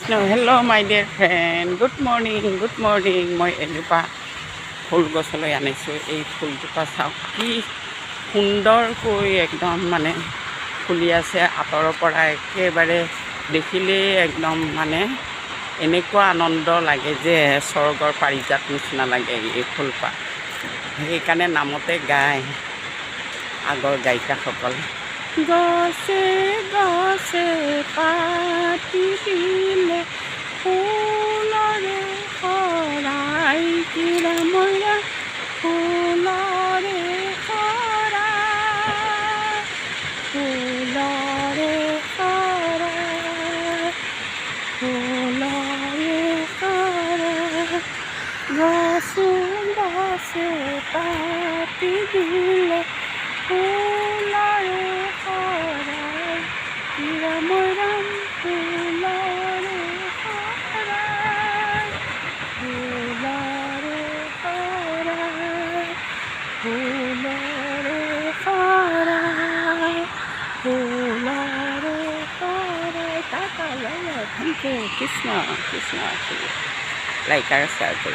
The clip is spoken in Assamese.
হেল্ল' মাই ডিয়াৰ ফ্ৰেণ্ড, গুড মৰ্ণিং। মই এজোপা ফুল গছলৈ আনিছোঁ। এই ফুলজোপা চাওক, কি সুন্দৰকৈ একদম মানে ফুলি আছে। আঁতৰৰ পৰা একেবাৰে দেখিলেই একদম মানে এনেকুৱা আনন্দ লাগে যে স্বৰ্গৰ পাৰিজাত নিচিনা লাগে এই ফুলপাহ। সেইকাৰণে নামতে গায় আগৰ গায়িকাসকল, গছে গছে পাতি দিলে ফুলৰে শৰাই, কিৰা মৰা ফুলৰে শৰাই, ফুলৰে শৰাই, ফুলৰে শৰাই, গছে গছে পাতি দিলে ফুলৰে শৰাই, ৰাম ফুলৰে শৰাই, ফুলৰে শৰাই, ফুলৰে শৰাই, ফুলৰে শৰাই। Ta-ta, thank you. Krishna Krishna. Like আৰু শ্বেয়াৰ কৰি